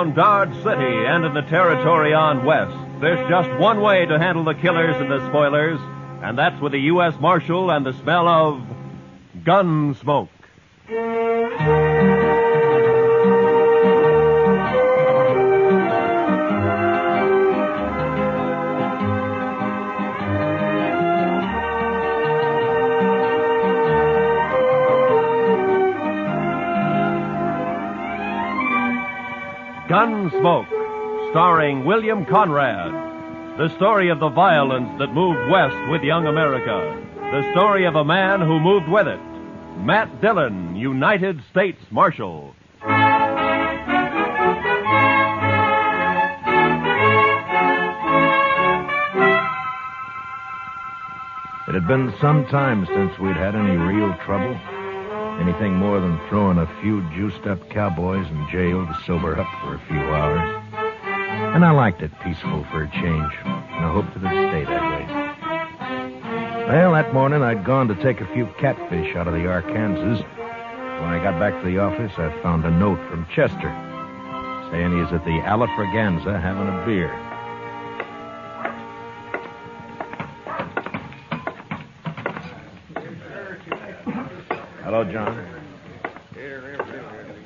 around Dodge City and in the territory on west, there's just one way to handle the killers and the spoilers, and that's with the U.S. Marshal and the smell of Gunsmoke. Gunsmoke, starring William Conrad. The story of the violence that moved west with young America. The story of a man who moved with it. Matt Dillon, United States Marshal. It had been some time since we'd had any real trouble. Anything more than throwing a few juiced-up cowboys in jail to sober up for a few hours. And I liked it peaceful for a change, and I hoped it would stay that way. Well, that morning I'd gone to take a few catfish out of the Arkansas. When I got back to the office, I found a note from Chester saying he's at the Alafraganza having a beer. Hello, John.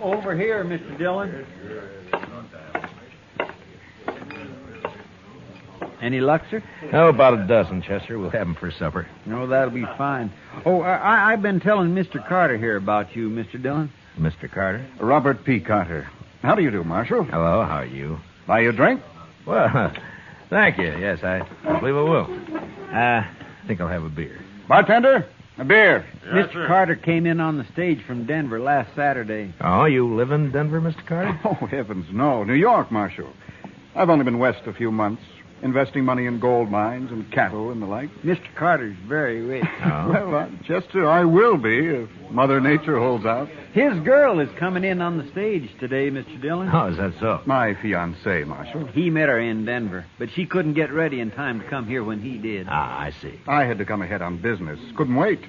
Over here, Mr. Dillon. Any luck, sir? Oh, about a dozen, Chester. We'll have them for supper. No, that'll be fine. Oh, I've been telling Mr. Carter here about you, Mr. Dillon. Mr. Carter? Robert P. Carter. How do you do, Marshal? Hello, how are you? Buy you a drink? Well, thank you. Yes, I believe I will. I think I'll have a beer. Bartender, a beer. Yes, Mr. Carter came in on the stage from Denver last Saturday. Oh, you live in Denver, Mr. Carter? Oh, heavens, no. New York, Marshal. I've only been west a few months, investing money in gold mines and cattle and the like. Mr. Carter's very rich. Oh. Well, Chester, I will be if Mother Nature holds out. His girl is coming in on the stage today, Mr. Dillon. Oh, is that so? My fiancé, Marshal. He met her in Denver, but she couldn't get ready in time to come here when he did. Ah, I see. I had to come ahead on business. Couldn't wait.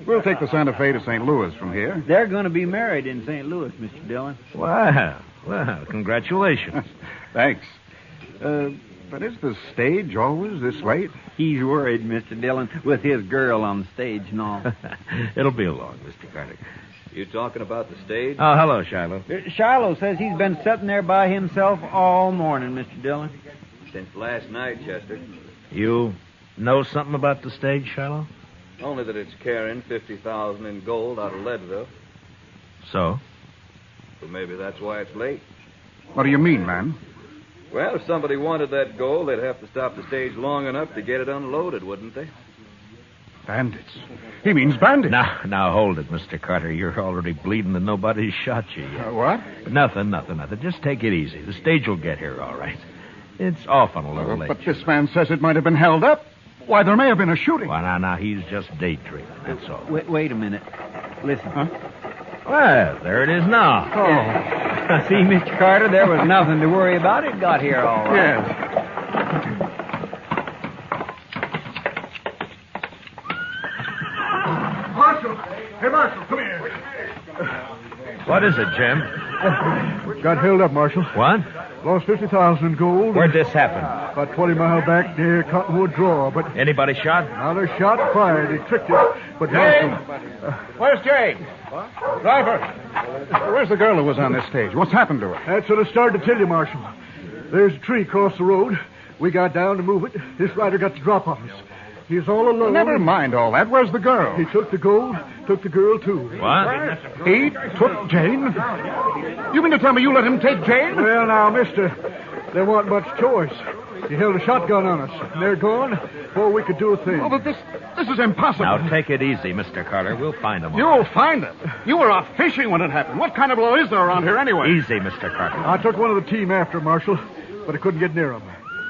We'll take the Santa Fe to St. Louis from here. They're going to be married in St. Louis, Mr. Dillon. Wow. Well, congratulations. Thanks. But is the stage always this late? He's worried, Mr. Dillon, with his girl on the stage and all. It'll be along, Mr. Carter. You talking about the stage? Oh, hello, Shiloh. Shiloh says he's been sitting there by himself all morning, Mr. Dillon. Since last night, Chester. You know something about the stage, Shiloh? Only that it's carrying $50,000 in gold out of Leadville. So? So maybe that's why it's late. What do you mean, man? Well, if somebody wanted that gold, they'd have to stop the stage long enough to get it unloaded, wouldn't they? Bandits. He means bandits. Now, hold it, Mr. Carter. You're already bleeding and nobody's shot you yet. What? Nothing. Just take it easy. The stage will get here all right. It's often a little late. But this man says it might have been held up. Why, there may have been a shooting. Well, now, he's just daydreaming, that's all. Wait a minute. Listen. Huh? Well, there it is now. Oh. See, Mr. Carter, there was nothing to worry about. It got here all right. Yes. Marshal! Hey, Marshal, come here. What is it, Jim? Got held up, Marshal. What? Lost 50,000 in gold. Where'd this happen? About 20 miles back near Cottonwood Draw, but... Anybody shot? Now, they shot, fired. They tricked it. But Marshal... Where's Jane? What? Driver. Where's the girl who was on this stage? What's happened to her? That's what I started to tell you, Marshal. There's a tree across the road. We got down to move it. This rider got the drop on us. He's all alone. Never mind all that. Where's the girl? He took the gold, took the girl, too. What? He took Jane? You mean to tell me you let him take Jane? Well, now, mister, there wasn't much choice. He held a shotgun on us, and they're gone before we could do a thing. Oh, but this is impossible. Now, take it easy, Mr. Carter. We'll find them all. You'll find them. You were out fishing when it happened. What kind of law is there around here anyway? Easy, Mr. Carter. I took one of the team after Marshal, but I couldn't get near him.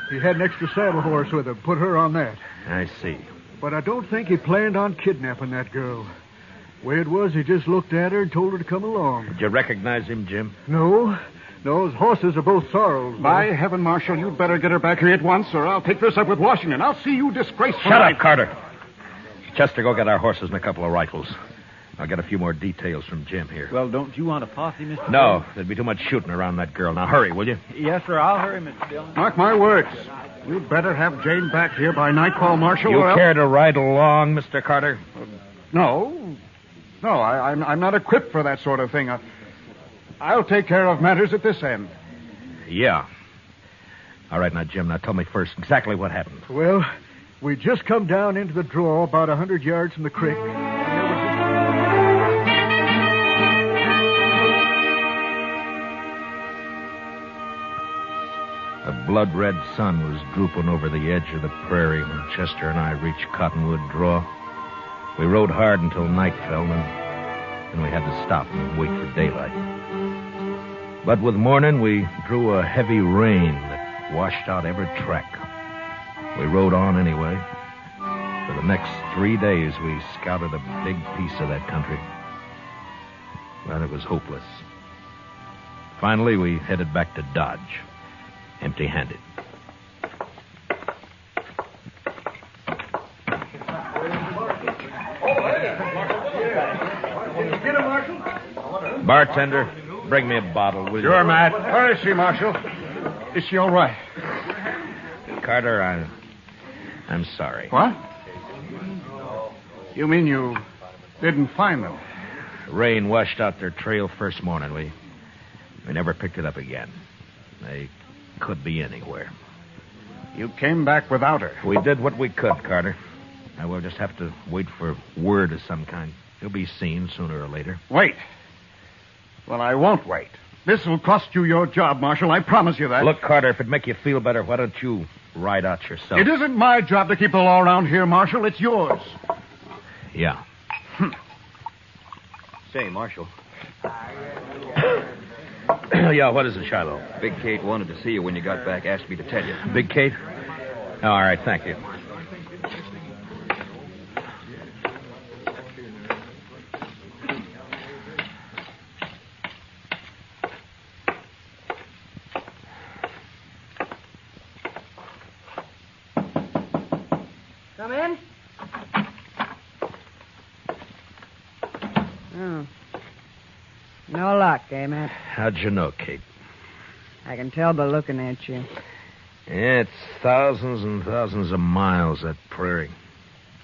He had an extra saddle horse with him. Put her on that. I see. But I don't think he planned on kidnapping that girl. Way it was, he just looked at her and told her to come along. Did you recognize him, Jim? No, his horses are both sorrels. By heaven, Marshal, you'd better get her back here at once, or I'll take this up with Washington. I'll see you disgraced. Shut up, Carter. Chester, go get our horses and a couple of rifles. I'll get a few more details from Jim here. Well, don't you want a posse, Mr. No, Dillon? there'd be too much shooting around that girl. Now, hurry, will you? Yes, sir. I'll hurry, Mr. Dillon. Mark my words. You'd better have Jane back here by nightfall, Marshal. You or else- care to ride along, Mr. Carter? No. No, I'm not equipped for that sort of thing. I'll take care of matters at this end. Yeah. All right, now, Jim, now tell me first exactly what happened. Well, we just come down into the draw about 100 yards from the creek. And there was A blood-red sun was drooping over the edge of the prairie when Chester and I reached Cottonwood Draw. We rode hard until night fell, and we had to stop and wait for daylight. But with morning, we drew a heavy rain that washed out every track. We rode on anyway. For the next 3 days, we scouted a big piece of that country. But it was hopeless. Finally, we headed back to Dodge, empty-handed. Bartender, bring me a bottle, will you? Sure, Matt. Where is she, Marshal? Is she all right? Carter, I'm sorry. What? You mean you didn't find them? Rain washed out their trail first morning. We never picked it up again. They could be anywhere. You came back without her. We did what we could, Carter. Now we'll just have to wait for word of some kind. You'll be seen sooner or later. Wait. Well, I won't wait. This will cost you your job, Marshal. I promise you that. Look, Carter, if it'd make you feel better, why don't you ride out yourself? It isn't my job to keep the law around here, Marshal. It's yours. Yeah. Say, Marshal, Yeah, what is it, Shiloh? Big Kate wanted to see you when you got back. Asked me to tell you. Big Kate? Oh, all right, thank you. Come in. Oh. No luck, eh, Matt? How'd you know, Kate? I can tell by looking at you. Yeah, it's thousands and thousands of miles, that prairie.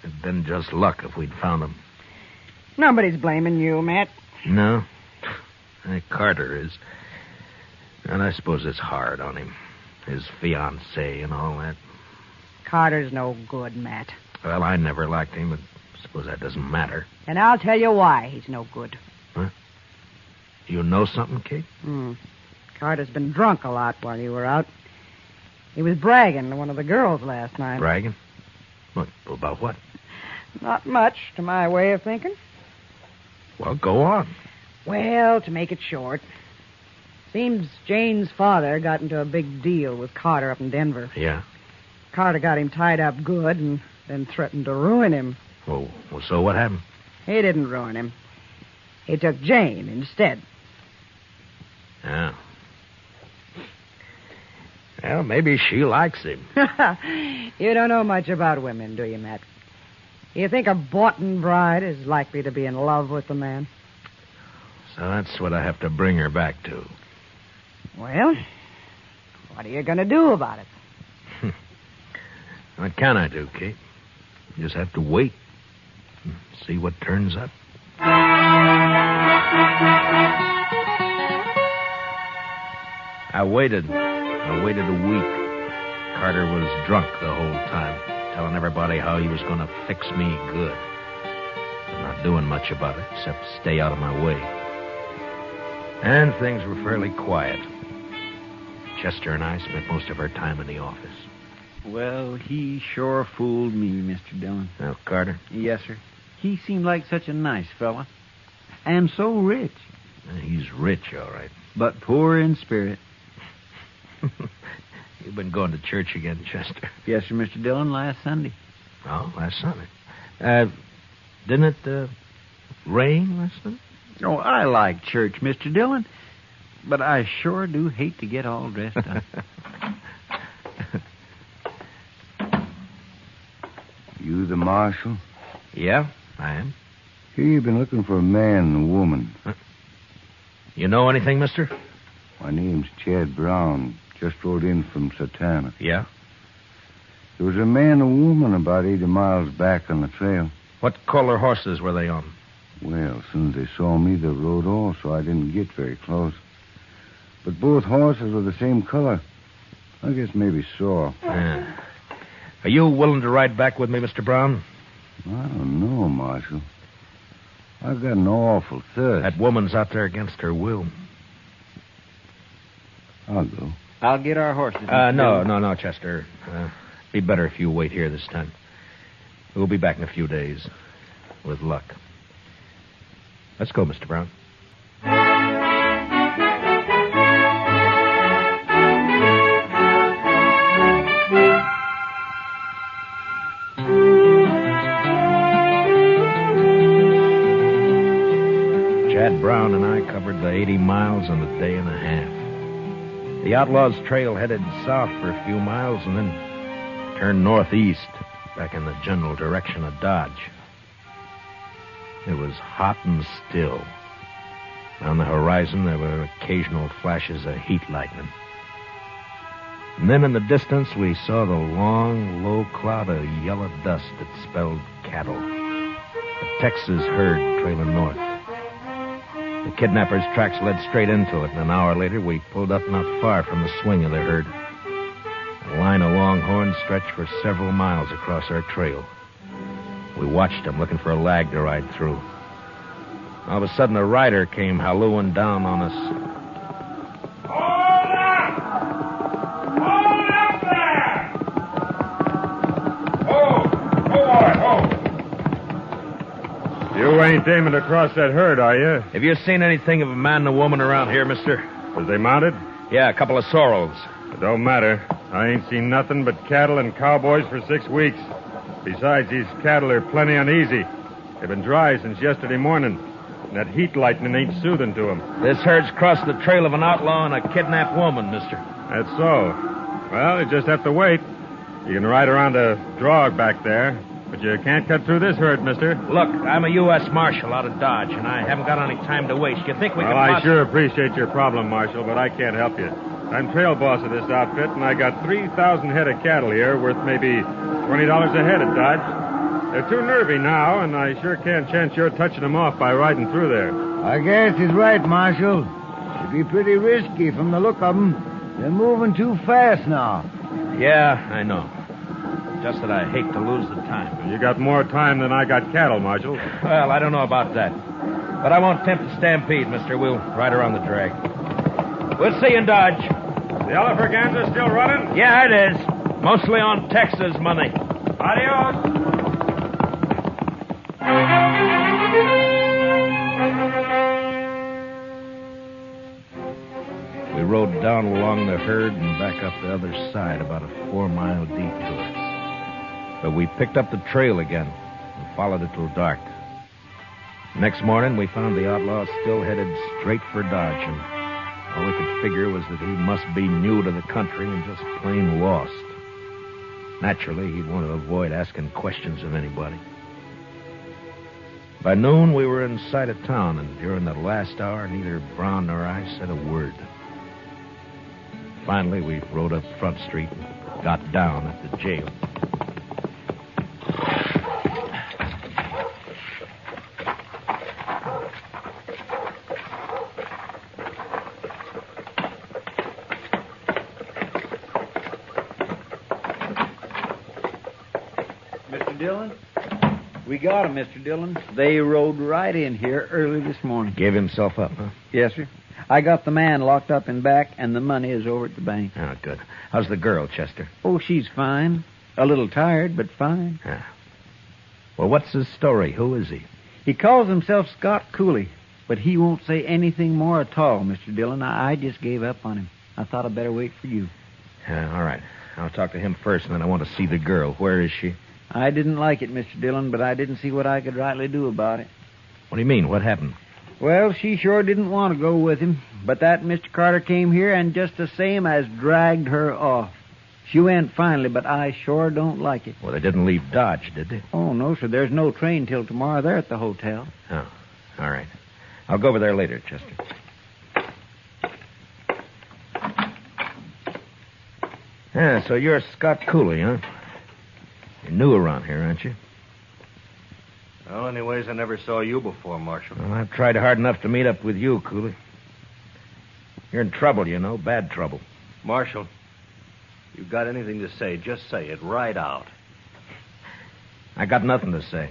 It'd been just luck if we'd found them. Nobody's blaming you, Matt. No? Carter is. And I suppose it's hard on him. His fiancé and all that. Carter's no good, Matt. Well, I never liked him, but I suppose that doesn't matter. And I'll tell you why he's no good. Huh? You know something, Kate? Carter's been drunk a lot while you were out. He was bragging to one of the girls last night. Bragging? What, about what? Not much, to my way of thinking. Well, go on. Well, to make it short, seems Jane's father got into a big deal with Carter up in Denver. Yeah? Carter got him tied up good and then threatened to ruin him. Well, so what happened? He didn't ruin him. He took Jane instead. Yeah. Well, maybe she likes him. You don't know much about women, do you, Matt? You think a Boughten bride is likely to be in love with the man? So that's what I have to bring her back to. Well, what are you going to do about it? What can I do, Kate? Just have to wait and see what turns up. I waited a week. Carter was drunk the whole time, telling everybody how he was going to fix me good. I'm not doing much about it, except stay out of my way. And things were fairly quiet. Chester and I spent most of our time in the office. Well, he sure fooled me, Mr. Dillon. Now, Carter? Yes, sir. He seemed like such a nice fella. And so rich. He's rich, all right. But poor in spirit. You've been going to church again, Chester. Yes, sir, Mr. Dillon, last Sunday. Oh, last Sunday. Didn't it rain last Sunday? Oh, I like church, Mr. Dillon. But I sure do hate to get all dressed up. You the marshal? Yeah, I am. Here you've been looking for a man and a woman. Huh? You know anything, mister? My name's Chad Brown. Just rode in from Satana. Yeah? There was a man and a woman about 80 miles back on the trail. What color horses were they on? Well, as soon as they saw me, they rode off, so I didn't get very close. But both horses were the same color. I guess maybe sore. Yeah. Are you willing to ride back with me, Mr. Brown? I don't know, Marshal. I've got an awful thirst. That woman's out there against her will. I'll go. I'll get our horses. No, Chester. Be better if you wait here this time. We'll be back in a few days. With luck. Let's go, Mr. Brown. Chad Brown and I covered the 80 miles in a day and a half. The Outlaw's trail headed south for a few miles and then turned northeast, back in the general direction of Dodge. It was hot and still. On the horizon, there were occasional flashes of heat lightning. And then in the distance, we saw the long, low cloud of yellow dust that spelled cattle. A Texas herd trailing north. The kidnappers' tracks led straight into it, and an hour later, we pulled up not far from the swing of the herd. A line of longhorns stretched for several miles across our trail. We watched them, looking for a lag to ride through. All of a sudden, a rider came hallooing down on us. Hold up! Hold up there! Boy, You ain't aiming to cross that herd, are you? Have you seen anything of a man and a woman around here, mister? Was they mounted? Yeah, a couple of sorrels. It don't matter. I ain't seen nothing but cattle and cowboys for 6 weeks. Besides, these cattle are plenty uneasy. They've been dry since yesterday morning, and that heat lightning ain't soothing to them. This herd's crossed the trail of an outlaw and a kidnapped woman, mister. That's so. Well, you just have to wait. You can ride around a drog back there, but you can't cut through this herd, mister. Look, I'm a U.S. Marshal out of Dodge, and I haven't got any time to waste. You think we Well, can I sure appreciate your problem, Marshal, but I can't help you. I'm trail boss of this outfit, and I got 3,000 head of cattle here worth maybe $20 a head at Dodge. They're too nervy now, and I sure can't chance your touching them off by riding through there. I guess he's right, Marshal. It'd be pretty risky from the look of them. They're moving too fast now. Yeah, I know. Just that I hate to lose the time. You got more time than I got cattle, Marshal. Well, I don't know about that. But I won't tempt the stampede, mister. We'll ride around the drag. We'll see you in Dodge. The Elephant still running? Yeah, it is. Mostly on Texas money. Adios. We rode down along the herd and back up the other side, about a 4-mile detour. But we picked up the trail again and followed it till dark. Next morning, we found the outlaw still headed straight for Dodge, and all we could figure was that he must be new to the country and just plain lost. Naturally, he'd want to avoid asking questions of anybody. By noon, we were in sight of town, and during the last hour, neither Brown nor I said a word. Finally, we rode up Front Street and got down at the jail. Mr. Dillon? We got him, Mr. Dillon. They rode right in here early this morning. Gave himself up, huh? Yes, sir. I got the man locked up in back, and the money is over at the bank. Oh, good. How's the girl, Chester? Oh, she's fine. A little tired, but fine. Yeah. Well, what's his story? Who is he? He calls himself Scott Cooley, but he won't say anything more at all, Mr. Dillon. I just gave up on him. I thought I'd better wait for you. All right. I'll talk to him first, and then I want to see the girl. Where is she? I didn't like it, Mr. Dillon, but I didn't see what I could rightly do about it. What do you mean? What happened? Well, she sure didn't want to go with him, but that Mr. Carter came here and just the same as dragged her off. She went finally, but I sure don't like it. Well, they didn't leave Dodge, did they? Oh, no, sir. There's no train till tomorrow. They're at the hotel. Oh, all right. I'll go over there later, Chester. Yeah, so you're Scott Cooley, huh? You're new around here, aren't you? Well, anyways, I never saw you before, Marshal. Well, I've tried hard enough to meet up with you, Cooley. You're in trouble, you know, bad trouble. Marshal, you got anything to say, just say it right out. I got nothing to say.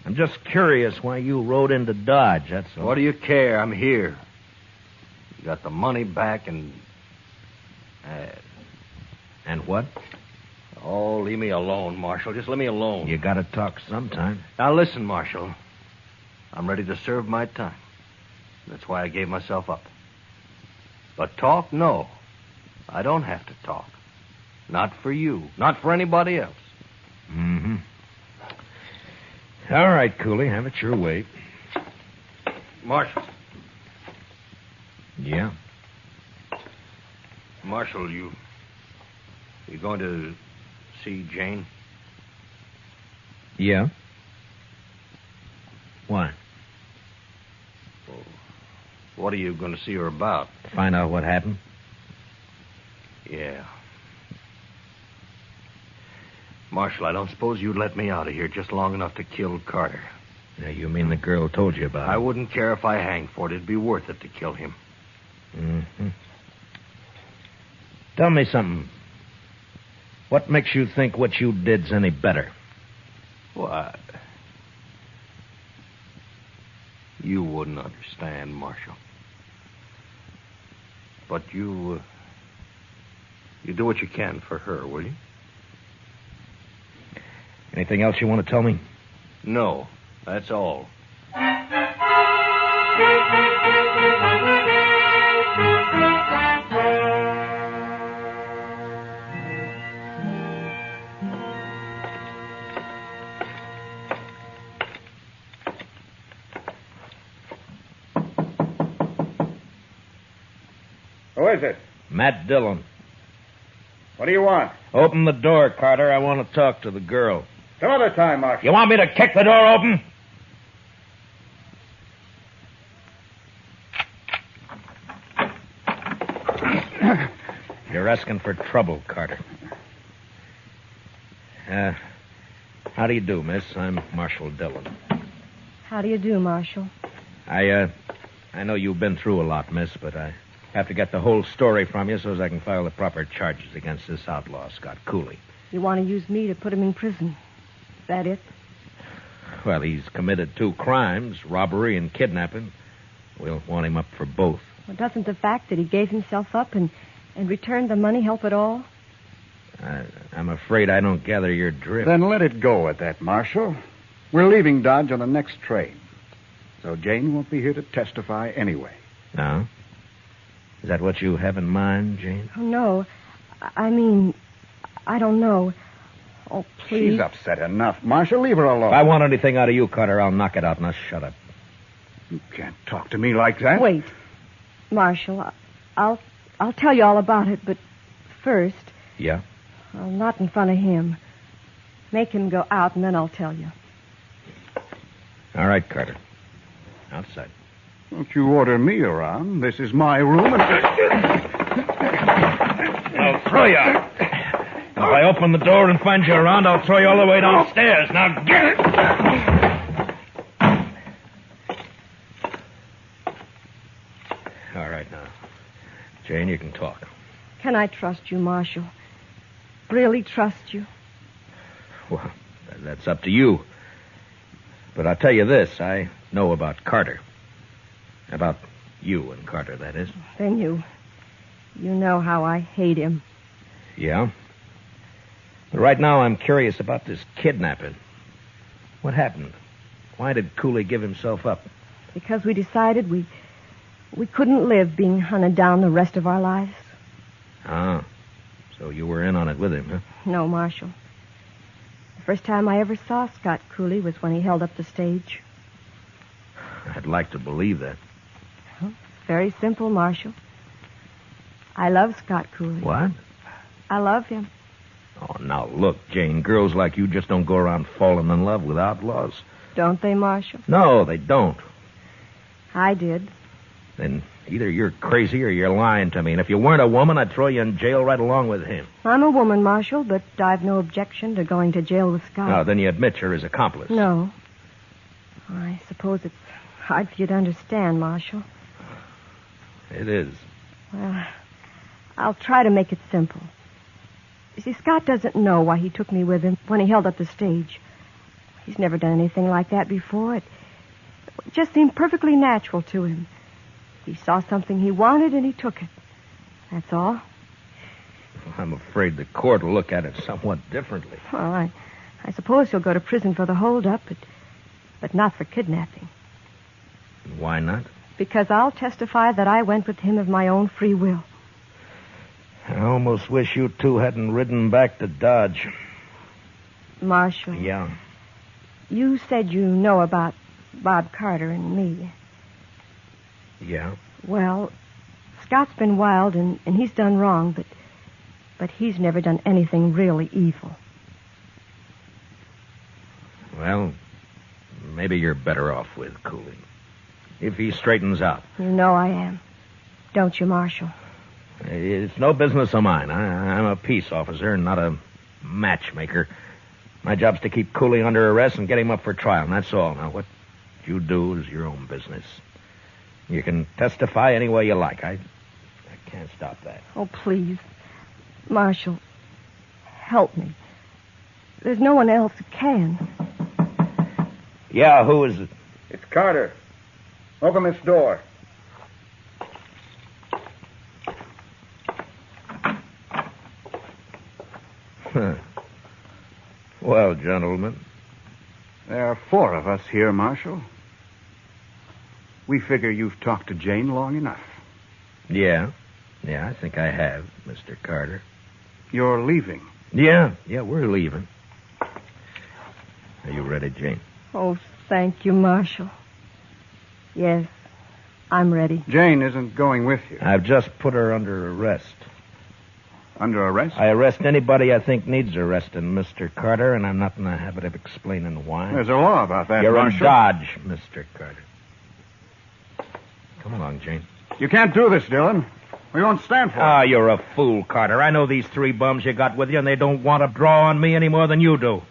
I'm just curious why you rode into Dodge, that's all. What do you care? I'm here. You got the money back and... And what? Oh, leave me alone, Marshal. Just let me alone. You gotta talk sometime. Now, listen, Marshal. I'm ready to serve my time. That's why I gave myself up. But talk, no. I don't have to talk. Not for you. Not for anybody else. Mm-hmm. All right, Cooley. Have it your way. Marshal. Yeah? Marshal, you going to see Jane? Yeah? Why? Well, what are you going to see her about? Find out what happened? Yeah. Marshal, I don't suppose you'd let me out of here just long enough to kill Carter. Now, you mean the girl told you about it? I wouldn't care if I hanged for it. It'd be worth it to kill him. Mm-hmm. Tell me something. What makes you think what you did's any better? What? You wouldn't understand, Marshal. But you do what you can for her, will you? Anything else you want to tell me? No, that's all. Who is it? Matt Dillon. What do you want? Open the door, Carter. I want to talk to the girl. Some other time, Marshal. You want me to kick the door open? You're asking for trouble, Carter. How do you do, miss? I'm Marshal Dillon. How do you do, Marshal? I know you've been through a lot, miss, but I have to get the whole story from you so as I can file the proper charges against this outlaw, Scott Cooley. You want to use me to put him in prison? Is that it? Well, he's committed 2 crimes, robbery and kidnapping. We'll want him up for both. Well, doesn't the fact that he gave himself up and returned the money help at all? I'm afraid I don't gather your drift. Then let it go at that, Marshal. We're leaving Dodge on the next train. So Jane won't be here to testify anyway. No? Is that what you have in mind, Jane? Oh, no. I mean, I don't know. Oh, please. She's upset enough. Marshal, leave her alone. If I want anything out of you, Carter, I'll knock it out. Now, shut up. You can't talk to me like that. Wait. Marshal, I'll tell you all about it, but first... Yeah? Well, not in front of him. Make him go out, and then I'll tell you. All right, Carter. Outside. Don't you order me around. This is my room, and... I'll throw you out. If I open the door and find you around, I'll throw you all the way downstairs. Now, get it! All right, now. Jane, you can talk. Can I trust you, Marshal? Really trust you? Well, that's up to you. But I'll tell you this. I know about Carter. About you and Carter, that is. Then you know how I hate him. Yeah? But right now I'm curious about this kidnapping. What happened? Why did Cooley give himself up? Because we decided we couldn't live being hunted down the rest of our lives. Ah. So you were in on it with him, huh? No, Marshal. The first time I ever saw Scott Cooley was when he held up the stage. I'd like to believe that. Well, it's very simple, Marshal. I love Scott Cooley. What? I love him. Oh, now look, Jane, girls like you just don't go around falling in love with outlaws. Don't they, Marshal? No, they don't. I did. Then either you're crazy or you're lying to me. And if you weren't a woman, I'd throw you in jail right along with him. I'm a woman, Marshal, but I've no objection to going to jail with Scott. No, then you admit you're his accomplice. No. I suppose it's hard for you to understand, Marshal. It is. Well, I'll try to make it simple. You see, Scott doesn't know why he took me with him when he held up the stage. He's never done anything like that before. It just seemed perfectly natural to him. He saw something he wanted and he took it. That's all. I'm afraid the court will look at it somewhat differently. Well, I suppose he'll go to prison for the holdup, but not for kidnapping. Why not? Because I'll testify that I went with him of my own free will. I almost wish you two hadn't ridden back to Dodge. Marshal. Yeah. You said you know about Bob Carter and me. Yeah? Well, Scott's been wild and he's done wrong, but he's never done anything really evil. Well, maybe you're better off with Cooley. If he straightens out. You know I am. Don't you, Marshal? It's no business of mine. I'm a peace officer, not a matchmaker. My job's to keep Cooley under arrest and get him up for trial, and that's all. Now, what you do is your own business. You can testify any way you like. I can't stop that. Oh, please. Marshal, help me. There's no one else who can. Yeah, who is it? It's Carter. Open this door. Well, gentlemen. There are 4 of us here, Marshal. We figure you've talked to Jane long enough. Yeah, I think I have, Mr. Carter. You're leaving. Yeah, we're leaving. Are you ready, Jane? Oh, thank you, Marshal. Yes, I'm ready. Jane isn't going with you. I've just put her under arrest. Under arrest? I arrest anybody I think needs arresting, Mr. Carter, and I'm not in the habit of explaining why. There's a law about that, You're Marshal. in Dodge, Mr. Carter. Come along, Jane. You can't do this, Dillon. We won't stand for it. Ah, you're a fool, Carter. I know these 3 bums you got with you, and they don't want to draw on me any more than you do.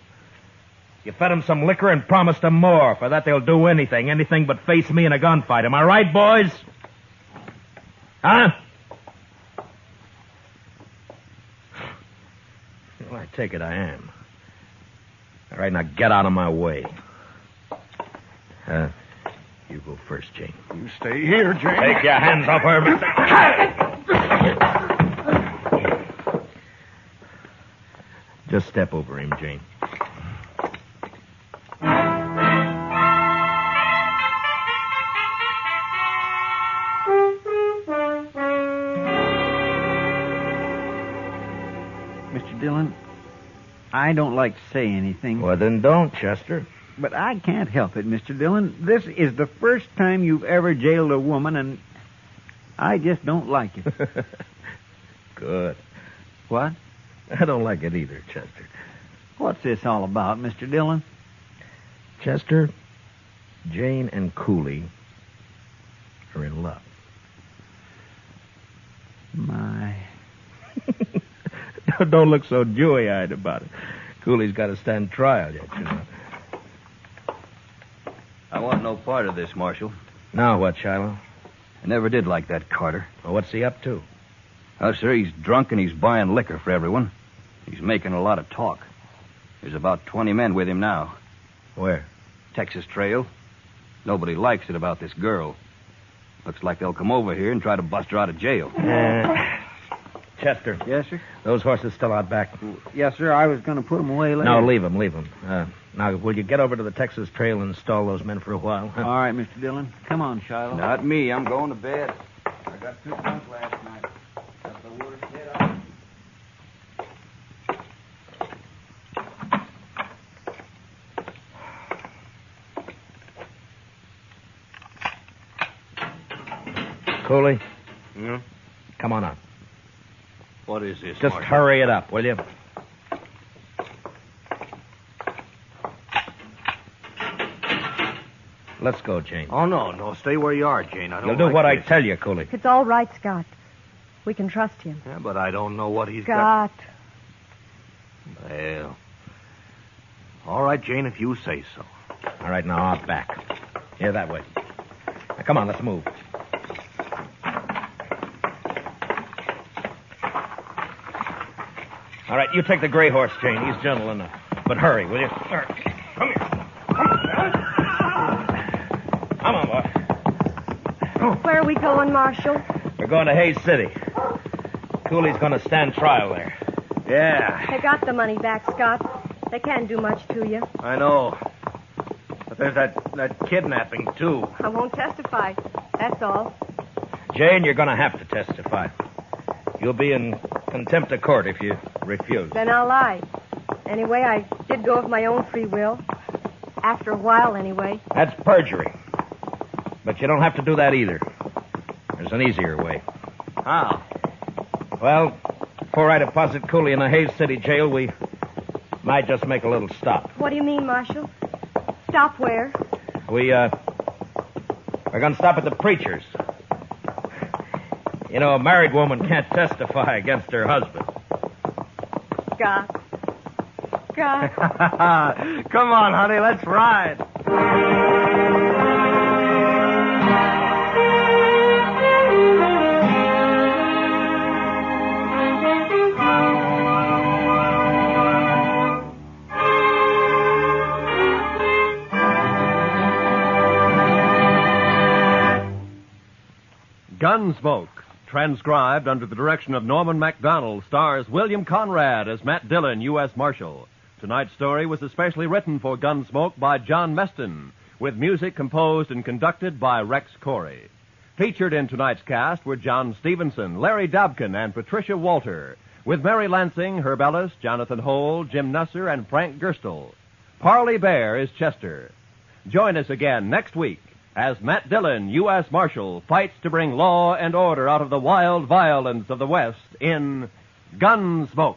You fed them some liquor and promised them more. For that, they'll do anything but face me in a gunfight. Am I right, boys? Huh? Well, I take it I am. All right, now get out of my way. You go first, Jane. You stay here, Jane. Take your hands off her, Mr. Just step over him, Jane. Mr. Dillon, I don't like to say anything. Well, then don't, Chester. But I can't help it, Mr. Dillon. This is the first time you've ever jailed a woman, and I just don't like it. Good. What? I don't like it either, Chester. What's this all about, Mr. Dillon? Chester, Jane and Cooley are in love. My. Don't look so dewy-eyed about it. Cooley's got to stand trial yet, you know. I want no part of this, Marshal. Now what, Shiloh? I never did like that Carter. Well, what's he up to? Oh, sir, he's drunk and he's buying liquor for everyone. He's making a lot of talk. There's about 20 men with him now. Where? Texas Trail. Nobody likes it about this girl. Looks like they'll come over here and try to bust her out of jail. Chester. Yes, sir? Those horses still out back? Yes, sir. I was going to put them away later. No, leave them. Now, will you get over to the Texas Trail and install those men for a while? Huh? All right, Mr. Dillon. Come on, Shiloh. Not me. I'm going to bed. I got 2 drunk last night. Got the worst head out. Cooley? Yeah? Come on out. What is this, Just Marshal? hurry it up, will you? Let's go, Jane. Oh, no. Stay where you are, Jane. I don't You'll do like what I this. tell you, Cooley. It's all right, Scott. We can trust him. Yeah, but I don't know what he's got. Scott. Well, all right, Jane, if you say so. All right, now out back. Here, that way. Now, come on, let's move. All right, you take the gray horse, Jane. He's gentle enough. But hurry, will you? Come here. Come on, boy. Where are we going, Marshal? We're going to Hayes City. Cooley's going to stand trial there. Yeah, They got the money back, Scott. They can't do much to you. I know. But there's that kidnapping, too. I won't testify. That's all. Jane, you're going to have to testify. You'll be in contempt of court if you refuse. Then I'll lie. Anyway, I did go of my own free will. After a while, anyway. That's perjury. But you don't have to do that either. There's an easier way. How? Well, before I deposit Cooley in the Hayes City jail, we might just make a little stop. What do you mean, Marshal? Stop where? We're going to stop at the preacher's. You know, a married woman can't testify against her husband. Scott. Scott. Come on, honey, let's ride. Gunsmoke, transcribed under the direction of Norman MacDonald, stars William Conrad as Matt Dillon, U.S. Marshal. Tonight's story was especially written for Gunsmoke by John Meston, with music composed and conducted by Rex Corey. Featured in tonight's cast were John Stevenson, Larry Dobkin, and Patricia Walter, with Mary Lansing, Herb Ellis, Jonathan Hole, Jim Nusser, and Frank Gerstle. Parley Bear is Chester. Join us again next week as Matt Dillon, U.S. Marshal, fights to bring law and order out of the wild violence of the West in Gunsmoke.